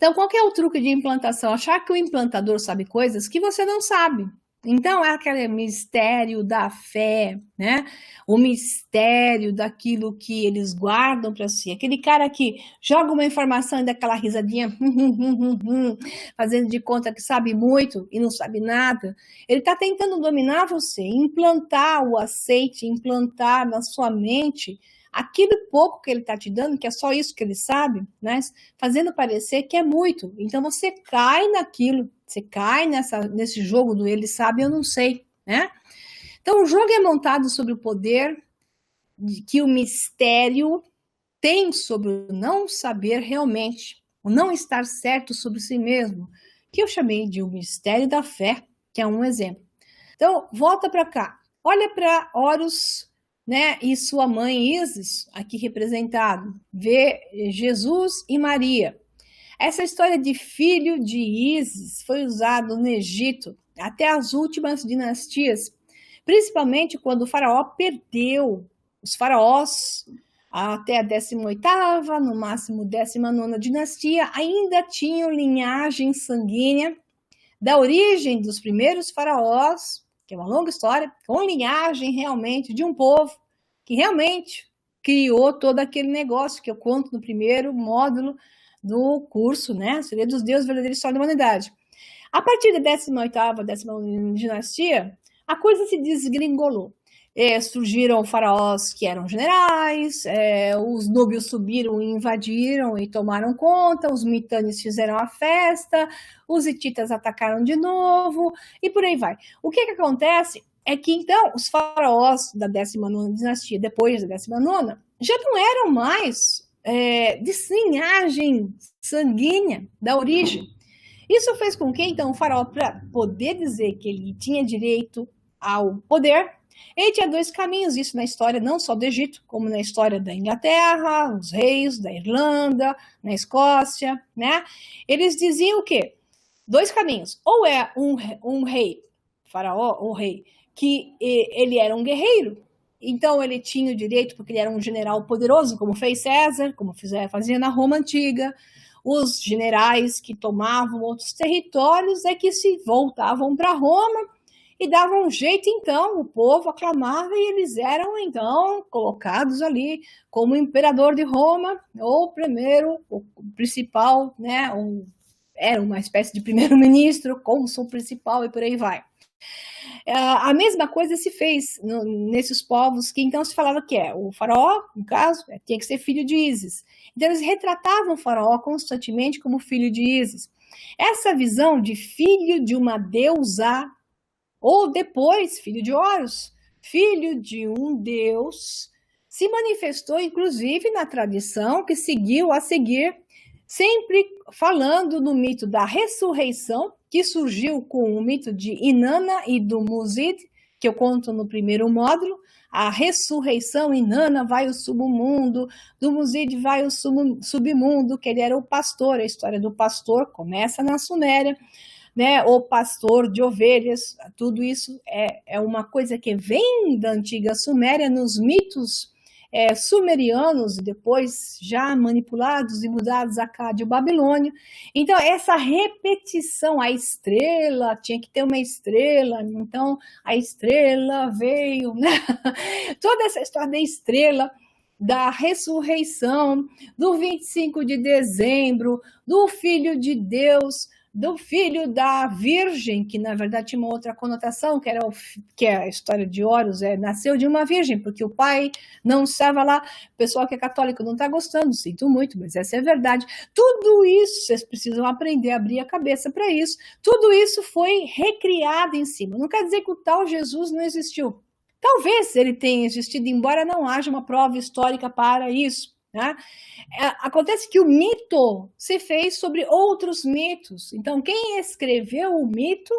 Então, qual que é o truque de implantação? Achar que o implantador sabe coisas que você não sabe. Então, é aquele mistério da fé, né? O mistério daquilo que eles guardam para si. Aquele cara que joga uma informação e dá aquela risadinha, fazendo de conta que sabe muito e não sabe nada. Ele está tentando dominar você, implantar o aceite, implantar na sua mente aquilo pouco que ele está te dando, que é só isso que ele sabe, né? Fazendo parecer que é muito. Então você cai naquilo, você cai nesse jogo do ele sabe, eu não sei, né? Então o jogo é montado sobre o poder que o mistério tem sobre o não saber realmente, o não estar certo sobre si mesmo, que eu chamei de o mistério da fé, que é um exemplo. Então, volta para cá. Olha para Horus, né, e sua mãe Isis, aqui representado. Vê Jesus e Maria. Essa história de filho de Isis foi usado no Egito até as últimas dinastias, principalmente quando o faraó perdeu. Os faraós, até a 18ª, no máximo 19ª dinastia, ainda tinham linhagem sanguínea da origem dos primeiros faraós, que é uma longa história, com linhagem realmente de um povo que realmente criou todo aquele negócio que eu conto no primeiro módulo do curso, né? Segredo dos Deuses, Verdadeira História da Humanidade. A partir da 18ª, 19ª dinastia, a coisa se desgringolou. Surgiram faraós que eram generais, os núbios subiram e invadiram e tomaram conta, os mitanes fizeram a festa, os hititas atacaram de novo, e por aí vai. O que acontece é que, então, os faraós da 19ª dinastia, depois da 19ª, já não eram mais de linhagem sanguínea da origem. Isso fez com que, então, o faraó, para poder dizer que ele tinha direito ao poder, ele tinha dois caminhos, isso na história não só do Egito, como na história da Inglaterra, os reis da Irlanda, na Escócia, né? Eles diziam o quê? Dois caminhos. Ou é um rei, faraó ou rei, que ele era um guerreiro, então ele tinha o direito, porque ele era um general poderoso, como fez César, como fazia na Roma Antiga. Os generais que tomavam outros territórios é que se voltavam para Roma e davam um jeito, então, o povo aclamava e eles eram, então, colocados ali como imperador de Roma, ou primeiro, o principal, né, era uma espécie de primeiro-ministro, cônsul principal e por aí vai. A mesma coisa se fez nesses povos que então se falava que o faraó, no caso, tinha que ser filho de Ísis. Então eles retratavam o faraó constantemente como filho de Ísis. Essa visão de filho de uma deusa, ou depois filho de Horus, filho de um deus, se manifestou inclusive na tradição que seguiu a seguir, sempre falando no mito da ressurreição, que surgiu com o mito de Inanna e do Muzid, que eu conto no primeiro módulo. A ressurreição, Inanna vai ao submundo, do Muzid vai ao submundo, que ele era o pastor. A história do pastor começa na Suméria, né? O pastor de ovelhas. Tudo isso é uma coisa que vem da antiga Suméria, nos mitos sumerianos, e depois já manipulados e mudados a Cádio Babilônio. Então, essa repetição, a estrela, tinha que ter uma estrela, então a estrela veio, né? Toda essa história da estrela, da ressurreição, do 25 de dezembro, do Filho de Deus, do filho da virgem, que na verdade tinha uma outra conotação, que é a história de Horus, nasceu de uma virgem, porque o pai não estava lá. O pessoal que é católico não está gostando, sinto muito, mas essa é a verdade. Tudo isso, vocês precisam aprender a abrir a cabeça para isso. Tudo isso foi recriado em cima. Não quer dizer que o tal Jesus não existiu. Talvez ele tenha existido, embora não haja uma prova histórica para isso. Né? Acontece que o mito se fez sobre outros mitos. Então, quem escreveu o mito,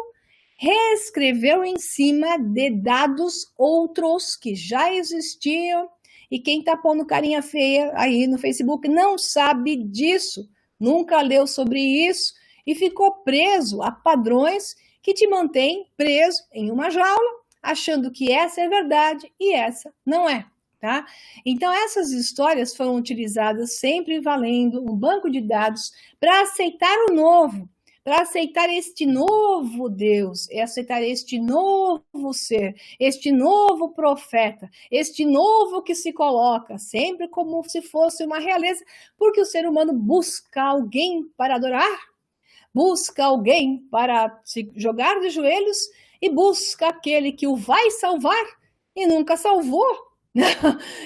reescreveu em cima de dados outros que já existiam, e quem está pondo carinha feia aí no Facebook não sabe disso, nunca leu sobre isso e ficou preso a padrões que te mantêm preso em uma jaula, achando que essa é verdade e essa não é. tá? Então, essas histórias foram utilizadas sempre valendo um banco de dados para aceitar o novo, para aceitar este novo Deus, aceitar este novo ser, este novo profeta, este novo que se coloca, sempre como se fosse uma realeza, porque o ser humano busca alguém para adorar, busca alguém para se jogar de joelhos e busca aquele que o vai salvar e nunca salvou.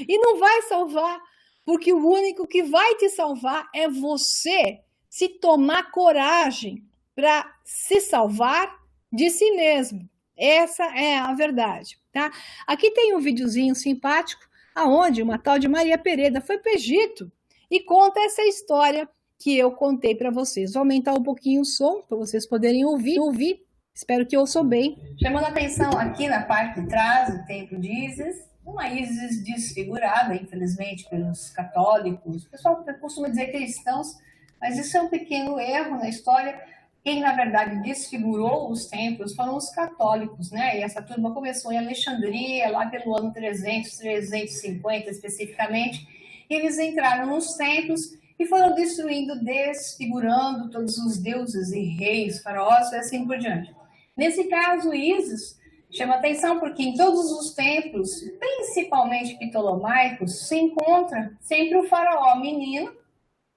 E não vai salvar, porque o único que vai te salvar é você se tomar coragem para se salvar de si mesmo. Essa é a verdade, tá? Aqui tem um videozinho simpático aonde uma tal de Maria Pereda foi para o Egito e conta essa história que eu contei para vocês. Vou aumentar um pouquinho o som para vocês poderem ouvir. Espero que ouçam bem. Chamando a atenção aqui na parte de trás do templo de Ísis, uma Ísis desfigurada, infelizmente, pelos católicos. O pessoal costuma dizer cristãos, mas isso é um pequeno erro na história. Quem, na verdade, desfigurou os templos foram os católicos, né? E essa turma começou em Alexandria, lá pelo ano 300, 350 especificamente. E eles entraram nos templos e foram destruindo, desfigurando todos os deuses e reis, faraós e assim por diante. Nesse caso, Ísis chama atenção porque em todos os templos, principalmente ptolomaicos, se encontra sempre o faraó menino,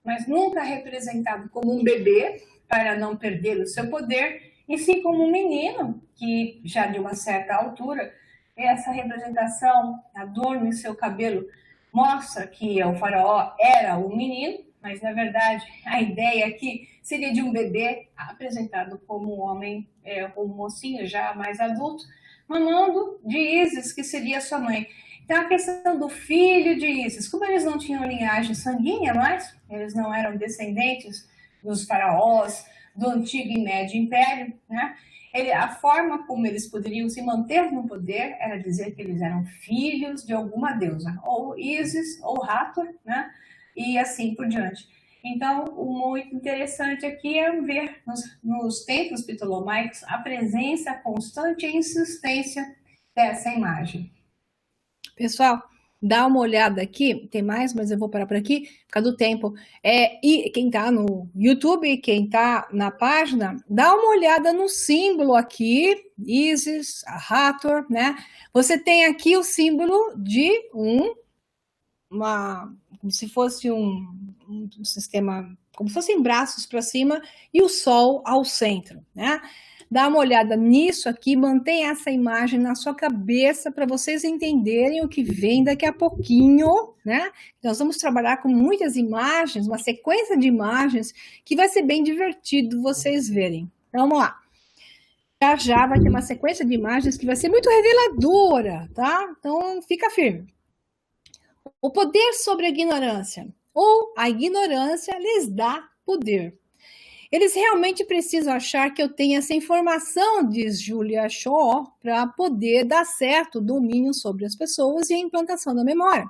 mas nunca representado como um bebê, para não perder o seu poder, e sim como um menino, que já de uma certa altura, essa representação, adorno em seu cabelo, mostra que o faraó era um menino, mas na verdade a ideia aqui seria de um bebê apresentado como um homem, como um mocinho já mais adulto, mamando de Ísis, que seria sua mãe. Então a questão do filho de Ísis, como eles não tinham linhagem sanguínea mais, eles não eram descendentes dos faraós, do antigo e médio império, né? A forma como eles poderiam se manter no poder era dizer que eles eram filhos de alguma deusa, ou Ísis, ou Hathor, né? E assim por diante. Então, o muito interessante aqui é ver nos templos ptolomaicos a presença constante e insistência dessa imagem. Pessoal, dá uma olhada aqui, tem mais, mas eu vou parar por aqui, por causa do tempo. E quem está no YouTube, quem está na página, dá uma olhada no símbolo aqui, Ísis, a Hathor, né? Você tem aqui o símbolo de como se fosse um sistema, como se fossem braços para cima e o Sol ao centro, né? Dá uma olhada nisso aqui, mantenha essa imagem na sua cabeça para vocês entenderem o que vem daqui a pouquinho, né? Nós vamos trabalhar com muitas imagens, uma sequência de imagens que vai ser bem divertido vocês verem. Então, vamos lá. Já vai ter uma sequência de imagens que vai ser muito reveladora, tá? Então, fica firme. O poder sobre a ignorância, ou a ignorância lhes dá poder. Eles realmente precisam achar que eu tenho essa informação, diz Julia Shaw, para poder dar certo o domínio sobre as pessoas e a implantação da memória.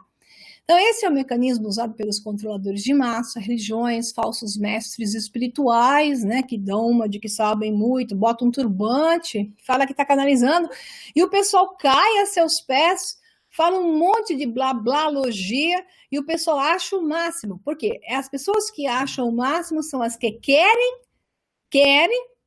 Então, esse é o mecanismo usado pelos controladores de massa, religiões, falsos mestres espirituais, né, que dão uma de que sabem muito, botam um turbante, fala que está canalizando, e o pessoal cai a seus pés, fala um monte de blá blá logia e o pessoal acha o máximo. Por quê? As pessoas que acham o máximo são as que querem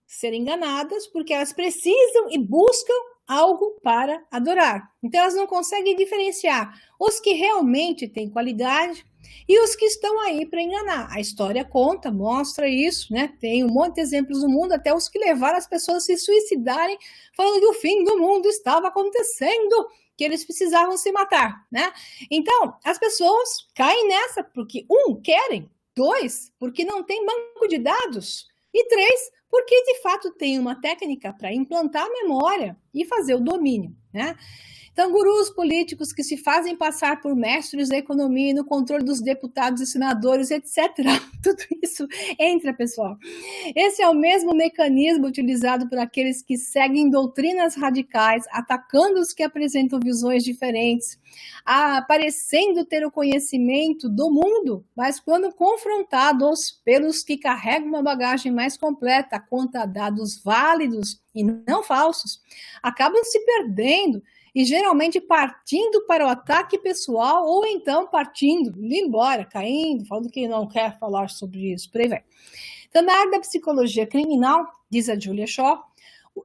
ser enganadas porque elas precisam e buscam algo para adorar. Então elas não conseguem diferenciar os que realmente têm qualidade e os que estão aí para enganar. A história conta, mostra isso, né? Tem um monte de exemplos no mundo, até os que levaram as pessoas a se suicidarem, falando que o fim do mundo estava acontecendo, que eles precisavam se matar, né? Então, as pessoas caem nessa porque, querem, 2, porque não tem banco de dados, e 3, porque de fato tem uma técnica para implantar a memória e fazer o domínio, né? Então, gurus políticos que se fazem passar por mestres da economia e no controle dos deputados e senadores, etc. Tudo isso entra, pessoal. Esse é o mesmo mecanismo utilizado por aqueles que seguem doutrinas radicais, atacando os que apresentam visões diferentes, parecendo ter o conhecimento do mundo, mas quando confrontados pelos que carregam uma bagagem mais completa quanto a dados válidos e não falsos, acabam se perdendo e geralmente partindo para o ataque pessoal, ou então partindo, indo embora, caindo, falando que não quer falar sobre isso, por aí vai. Então, na área da psicologia criminal, diz a Julia Shaw,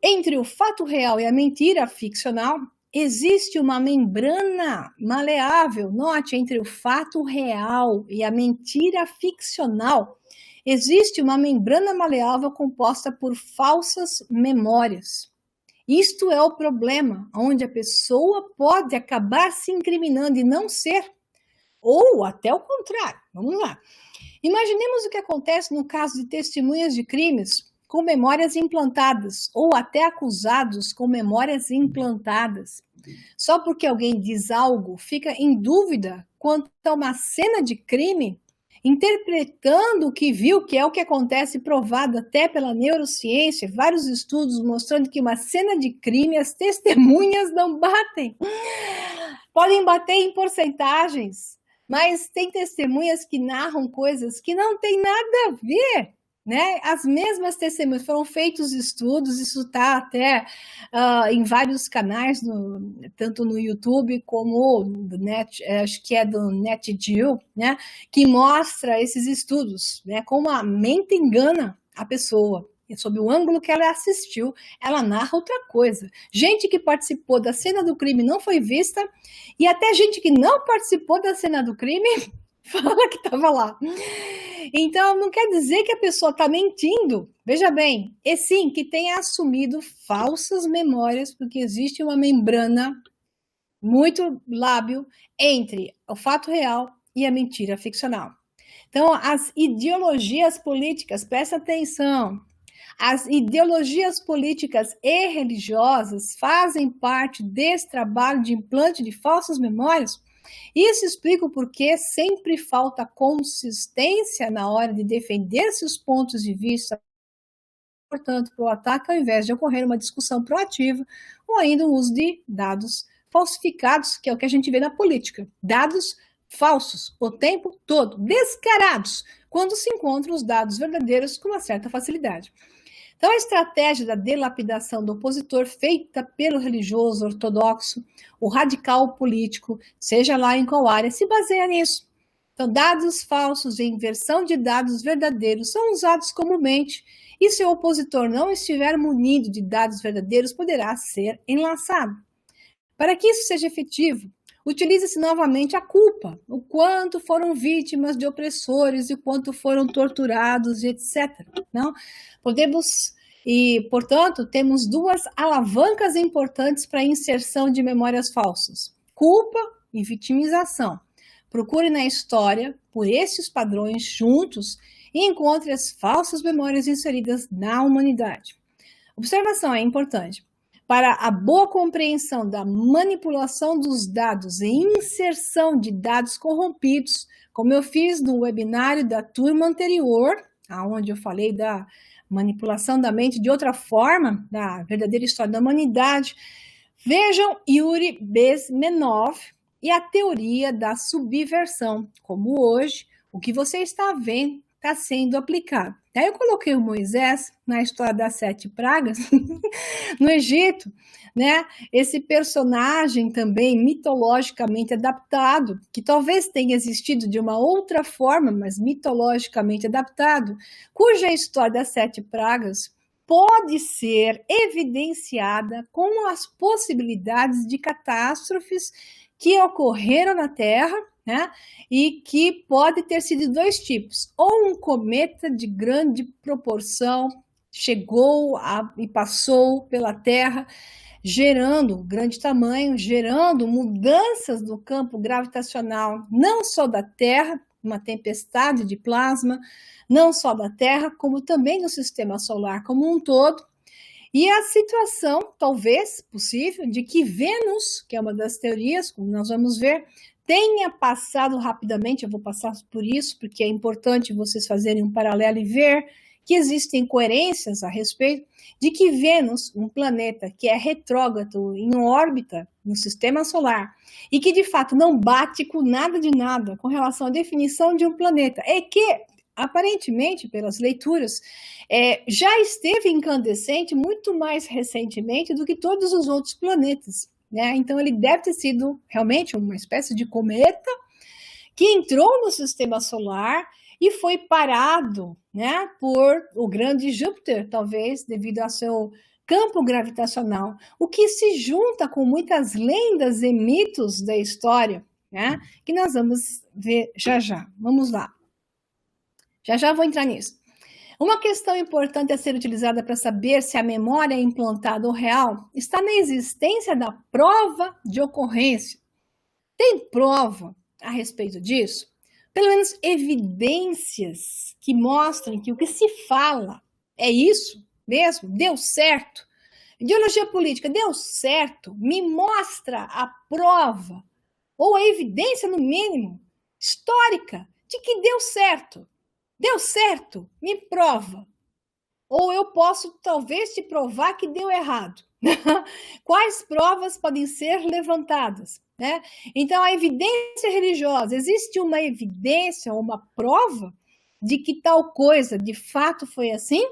entre o fato real e a mentira ficcional, existe uma membrana maleável. Note, entre o fato real e a mentira ficcional, existe uma membrana maleável composta por falsas memórias. Isto é o problema, onde a pessoa pode acabar se incriminando e não ser, ou até o contrário. Vamos lá. Imaginemos o que acontece no caso de testemunhas de crimes com memórias implantadas, ou até acusados com memórias implantadas. Só porque alguém diz algo, fica em dúvida quanto a uma cena de crime, interpretando o que viu, que é o que acontece, provado até pela neurociência, vários estudos mostrando que uma cena de crime, as testemunhas não batem. Podem bater em porcentagens, mas tem testemunhas que narram coisas que não tem nada a ver, né? As mesmas testemunhas, foram feitos estudos, isso está até em vários canais, tanto no YouTube como do Net, acho que é do NetGeo, né? Que mostra esses estudos, né? Como a mente engana a pessoa. E sob o ângulo que ela assistiu, ela narra outra coisa. Gente que participou da cena do crime não foi vista, e até gente que não participou da cena do crime fala que estava lá. Então, não quer dizer que a pessoa está mentindo, veja bem, e sim que tenha assumido falsas memórias, porque existe uma membrana muito lábil entre o fato real e a mentira ficcional. Então, as ideologias políticas, presta atenção, as ideologias políticas e religiosas fazem parte desse trabalho de implante de falsas memórias. Isso explica o porquê sempre falta consistência na hora de defender seus pontos de vista, portanto, para o ataque, ao invés de ocorrer uma discussão proativa ou ainda o uso de dados falsificados, que é o que a gente vê na política. Dados falsos o tempo todo, descarados, quando se encontram os dados verdadeiros com uma certa facilidade. Então, a estratégia da delapidação do opositor feita pelo religioso ortodoxo, o radical político, seja lá em qual área, se baseia nisso. Então, dados falsos e inversão de dados verdadeiros são usados comumente, e se o opositor não estiver munido de dados verdadeiros, poderá ser enlaçado. Para que isso seja efetivo, utiliza-se novamente a culpa, o quanto foram vítimas de opressores e o quanto foram torturados, etc. Não? Portanto, temos duas alavancas importantes para a inserção de memórias falsas: culpa e vitimização. Procure na história por esses padrões juntos e encontre as falsas memórias inseridas na humanidade. Observação é importante. Para a boa compreensão da manipulação dos dados e inserção de dados corrompidos, como eu fiz no webinário da turma anterior, onde eu falei da manipulação da mente de outra forma, da verdadeira história da humanidade, vejam Yuri Bezmenov e a teoria da subversão, como hoje o que você está vendo está sendo aplicado. Aí eu coloquei o Moisés na história das 7 pragas no Egito, né? Esse personagem também mitologicamente adaptado, que talvez tenha existido de uma outra forma, mas mitologicamente adaptado, cuja história das 7 pragas pode ser evidenciada com as possibilidades de catástrofes que ocorreram na Terra, né? E que pode ter sido 2 tipos: ou um cometa de grande proporção chegou e passou pela Terra, gerando grande tamanho, gerando mudanças no campo gravitacional, não só da Terra, uma tempestade de plasma, não só da Terra, como também no sistema solar como um todo. E a situação, talvez possível, de que Vênus, que é uma das teorias, como nós vamos ver, tenha passado rapidamente. Eu vou passar por isso, porque é importante vocês fazerem um paralelo e ver que existem coerências a respeito de que Vênus, um planeta que é retrógrado em órbita no sistema solar, e que de fato não bate com nada de nada com relação à definição de um planeta, é que, aparentemente, pelas leituras, já esteve incandescente muito mais recentemente do que todos os outros planetas. né? Então ele deve ter sido realmente uma espécie de cometa que entrou no sistema solar e foi parado, né, por o grande Júpiter, talvez devido ao seu campo gravitacional, o que se junta com muitas lendas e mitos da história, né, que nós vamos ver já já. Vamos lá. Já vou entrar nisso. Uma questão importante a ser utilizada para saber se a memória é implantada ou real está na existência da prova de ocorrência. Tem prova a respeito disso? Pelo menos evidências que mostram que o que se fala é isso mesmo? Deu certo? Ideologia política, deu certo? Me mostra a prova, ou a evidência, no mínimo, histórica, de que deu certo. Deu certo? Me prova. Ou eu posso, talvez, te provar que deu errado. Quais provas podem ser levantadas? Né? Então, a evidência religiosa, existe uma evidência, uma prova de que tal coisa de fato foi assim?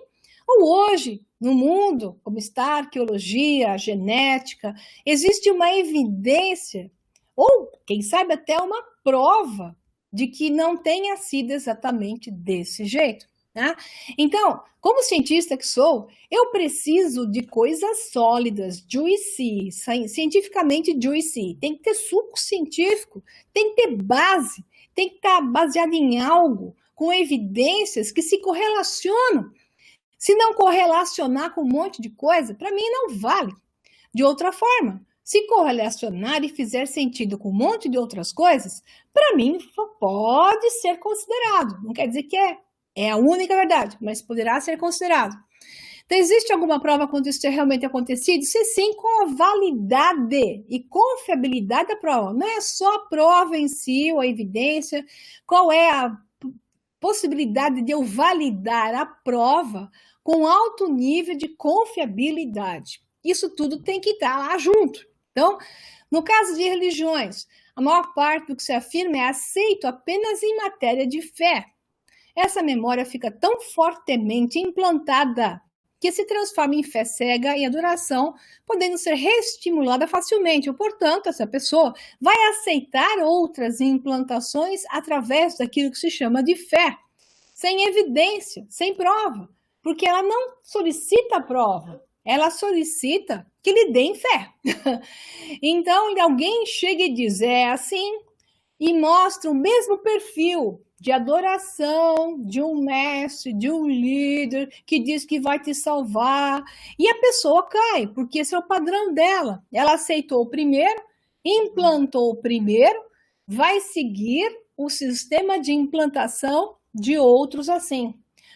Ou hoje, no mundo, como está a arqueologia, a genética, existe uma evidência, ou quem sabe até uma prova, de que não tenha sido exatamente desse jeito. Né? Então, como cientista que sou, eu preciso de coisas sólidas, juicy, cientificamente juicy. Tem que ter suco científico, tem que ter base, tem que estar baseado em algo, com evidências que se correlacionam. Se não correlacionar com um monte de coisa, para mim não vale. De outra forma, se correlacionar e fizer sentido com um monte de outras coisas, para mim pode ser considerado. Não quer dizer que é a única verdade, mas poderá ser considerado. Então, existe alguma prova quando isso realmente acontecido? Se sim, com a validade e confiabilidade da prova. Não é só a prova em si, ou a evidência, qual é a possibilidade de eu validar a prova com alto nível de confiabilidade. Isso tudo tem que estar lá junto. Então, no caso de religiões, a maior parte do que se afirma é aceito apenas em matéria de fé. Essa memória fica tão fortemente implantada que se transforma em fé cega e adoração, podendo ser reestimulada facilmente. Portanto, essa pessoa vai aceitar outras implantações através daquilo que se chama de fé, sem evidência, sem prova, porque ela não solicita prova, ela solicita que lhe deem fé. Então, alguém chega e diz, é assim, e mostra o mesmo perfil de adoração de um mestre, de um líder, que diz que vai te salvar, e a pessoa cai, porque esse é o padrão dela. Ela aceitou o primeiro, implantou o primeiro, vai seguir o sistema de implantação de outros assim.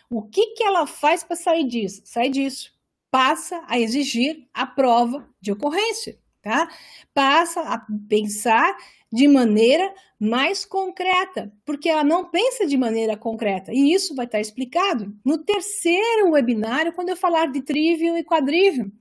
O que ela faz para sair disso? Sai disso. Passa a exigir a prova de ocorrência, tá? Passa a pensar de maneira mais concreta, porque ela não pensa de maneira concreta, e isso vai estar explicado no terceiro webinário, quando eu falar de trivium e quadrivium,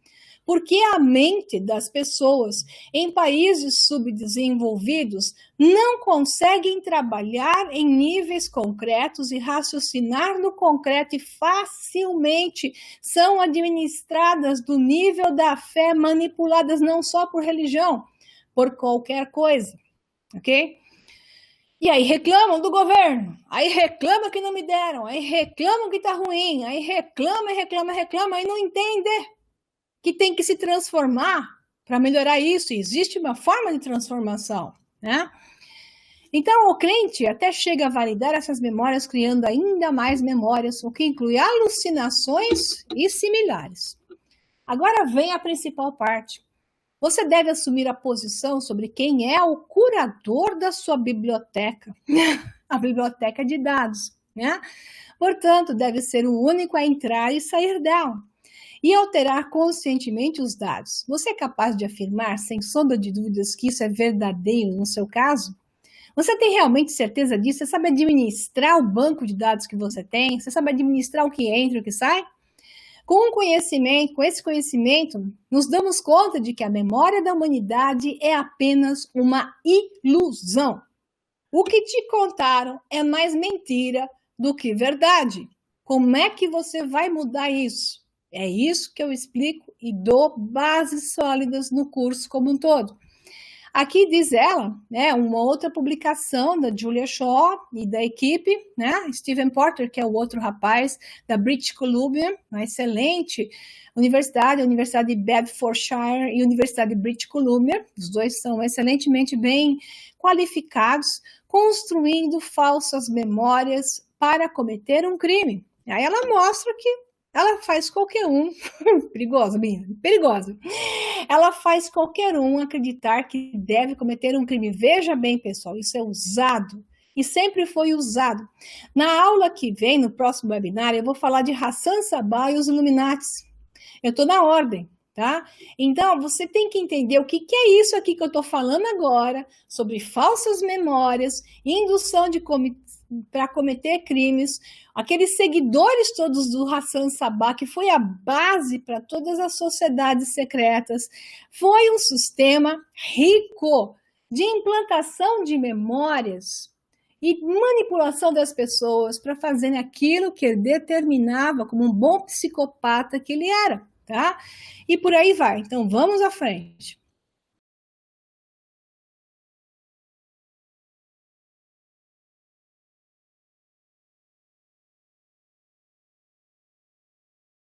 porque a mente das pessoas em países subdesenvolvidos não conseguem trabalhar em níveis concretos e raciocinar no concreto e facilmente são administradas do nível da fé, manipuladas não só por religião, por qualquer coisa. Ok? E aí reclamam do governo, aí reclamam que não me deram, aí reclamam que tá ruim, aí reclama, aí não entende que tem que se transformar para melhorar isso. Existe uma forma de transformação, né? Então, o crente até chega a validar essas memórias, criando ainda mais memórias, o que inclui alucinações e similares. Agora vem a principal parte. Você deve assumir a posição sobre quem é o curador da sua biblioteca, a biblioteca de dados, né? Portanto, deve ser o único a entrar e sair dela e alterar conscientemente os dados. Você é capaz de afirmar, sem sombra de dúvidas, que isso é verdadeiro no seu caso? Você tem realmente certeza disso? Você sabe administrar o banco de dados que você tem? Você sabe administrar o que entra e o que sai? Com esse conhecimento, nos damos conta de que a memória da humanidade é apenas uma ilusão. O que te contaram é mais mentira do que verdade. Como é que você vai mudar isso? É isso que eu explico e dou bases sólidas no curso como um todo. Aqui diz ela, né, uma outra publicação da Julia Shaw e da equipe, né, Stephen Porter, que é o outro rapaz da British Columbia, uma excelente universidade, a Universidade de Bedfordshire e a Universidade de British Columbia, os dois são excelentemente bem qualificados, construindo falsas memórias para cometer um crime. Aí ela mostra que ela faz qualquer um, perigosa, menina, perigosa. Ela faz qualquer um acreditar que deve cometer um crime. Veja bem, pessoal, isso é usado e sempre foi usado. Na aula que vem, no próximo webinar, eu vou falar de Hassan Sabbah e os Illuminatis. Eu estou na ordem, tá? Então, você tem que entender o que é isso aqui que eu estou falando agora, sobre falsas memórias, indução de para cometer crimes, aqueles seguidores todos do Hassan Sabbah, que foi a base para todas as sociedades secretas, foi um sistema rico de implantação de memórias e manipulação das pessoas para fazerem aquilo que ele determinava como um bom psicopata que ele era, tá? E por aí vai. Então, vamos à frente.